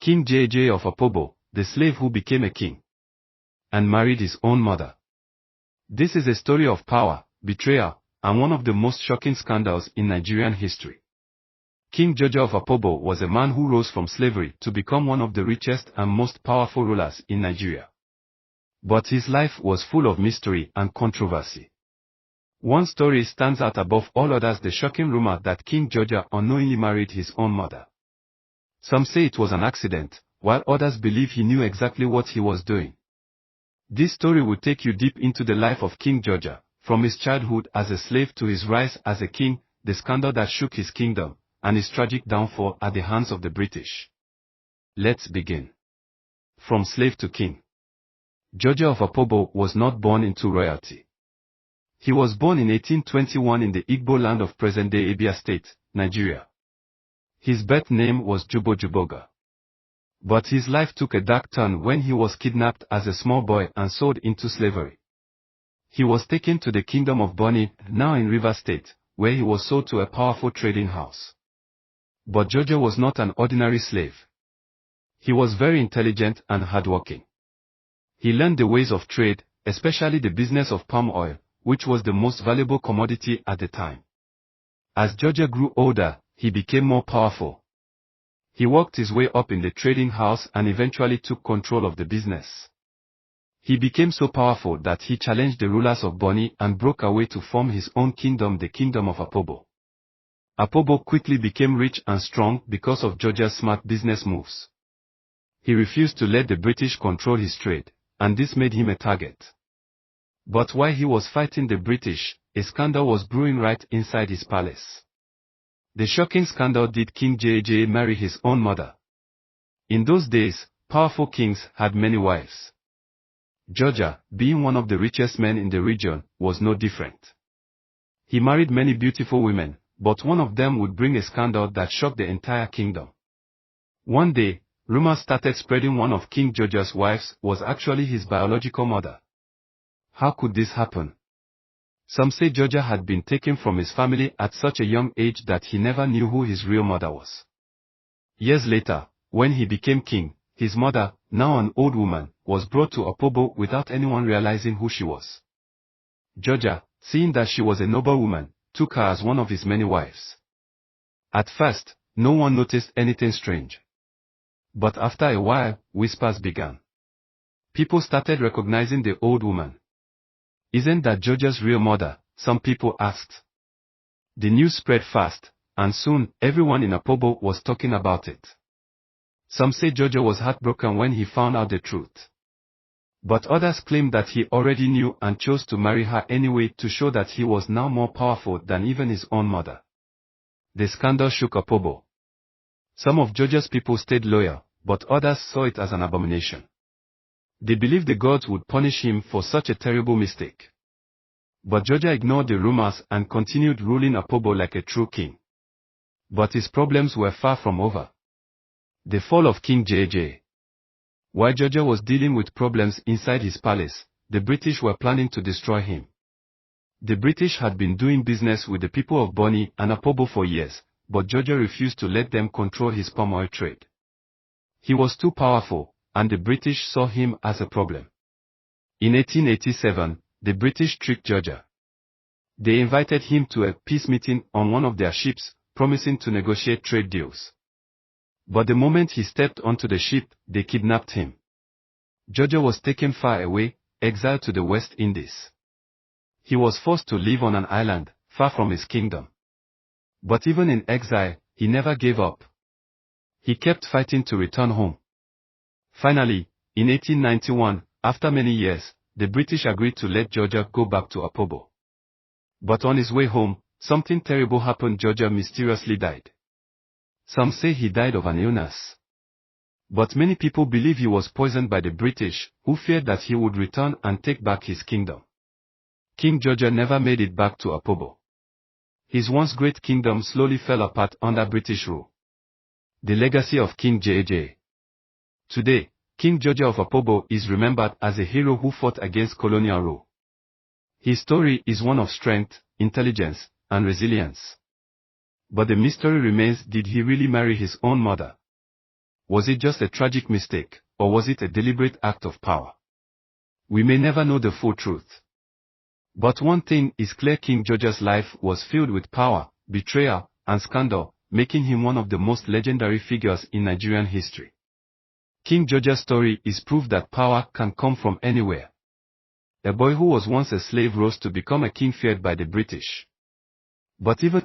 King Jaja of Opobo, the slave who became a king and married his own mother. This is a story of power, betrayal, and one of the most shocking scandals in Nigerian history. King Jaja of Opobo was a man who rose from slavery to become one of the richest and most powerful rulers in Nigeria. But his life was full of mystery and controversy. One story stands out above all others: the shocking rumor that King Jaja unknowingly married his own mother. Some say it was an accident, while others believe he knew exactly what he was doing. This story will take you deep into the life of King Jaja, from his childhood as a slave to his rise as a king, the scandal that shook his kingdom, and his tragic downfall at the hands of the British. Let's begin. From slave to king. Jaja of Opobo was not born into royalty. He was born in 1821 in the Igbo land of present-day Abia State, Nigeria. His birth name was Jubojuboga. But his life took a dark turn when he was kidnapped as a small boy and sold into slavery. He was taken to the kingdom of Boni, now in Rivers State, where he was sold to a powerful trading house. But Jaja was not an ordinary slave. He was very intelligent and hardworking. He learned the ways of trade, especially the business of palm oil, which was the most valuable commodity at the time. As Jaja grew older, he became more powerful. He worked his way up in the trading house and eventually took control of the business. He became so powerful that he challenged the rulers of Boni and broke away to form his own kingdom, the Kingdom of Opobo. Opobo quickly became rich and strong because of Jaja's smart business moves. He refused to let the British control his trade, and this made him a target. But while he was fighting the British, a scandal was brewing right inside his palace. The shocking scandal: did King Jaja marry his own mother? In those days, powerful kings had many wives. Jaja, being one of the richest men in the region, was no different. He married many beautiful women, but one of them would bring a scandal that shocked the entire kingdom. One day, rumors started spreading one of King Jaja's wives was actually his biological mother. How could this happen? Some say Jaja had been taken from his family at such a young age that he never knew who his real mother was. Years later, when he became king, his mother, now an old woman, was brought to Opobo without anyone realizing who she was. Jaja, seeing that she was a noble woman, took her as one of his many wives. At first, no one noticed anything strange. But after a while, whispers began. People started recognizing the old woman. "Isn't that Jaja's real mother?" some people asked. The news spread fast, and soon, everyone in Opobo was talking about it. Some say Jaja was heartbroken when he found out the truth. But others claimed that he already knew and chose to marry her anyway to show that he was now more powerful than even his own mother. The scandal shook Opobo. Some of Jaja's people stayed loyal, but others saw it as an abomination. They believed the gods would punish him for such a terrible mistake. But Jaja ignored the rumors and continued ruling Opobo like a true king. But his problems were far from over. The fall of King Jaja. While Jaja was dealing with problems inside his palace, the British were planning to destroy him. The British had been doing business with the people of Boni and Opobo for years, but Jaja refused to let them control his palm oil trade. He was too powerful, and the British saw him as a problem. In 1887, the British tricked Jaja. They invited him to a peace meeting on one of their ships, promising to negotiate trade deals. But the moment he stepped onto the ship, they kidnapped him. Jaja was taken far away, exiled to the West Indies. He was forced to live on an island, far from his kingdom. But even in exile, he never gave up. He kept fighting to return home. Finally, in 1891, after many years, the British agreed to let Jaja go back to Opobo. But on his way home, something terrible happened. Jaja mysteriously died. Some say he died of an illness. But many people believe he was poisoned by the British, who feared that he would return and take back his kingdom. King Jaja never made it back to Opobo. His once great kingdom slowly fell apart under British rule. The legacy of King Jaja. Today, King Jaja of Opobo is remembered as a hero who fought against colonial rule. His story is one of strength, intelligence, and resilience. But the mystery remains: did he really marry his own mother? Was it just a tragic mistake, or was it a deliberate act of power? We may never know the full truth. But one thing is clear: King Jaja's life was filled with power, betrayal, and scandal, making him one of the most legendary figures in Nigerian history. King Jaja's story is proof that power can come from anywhere. A boy who was once a slave rose to become a king feared by the British. But even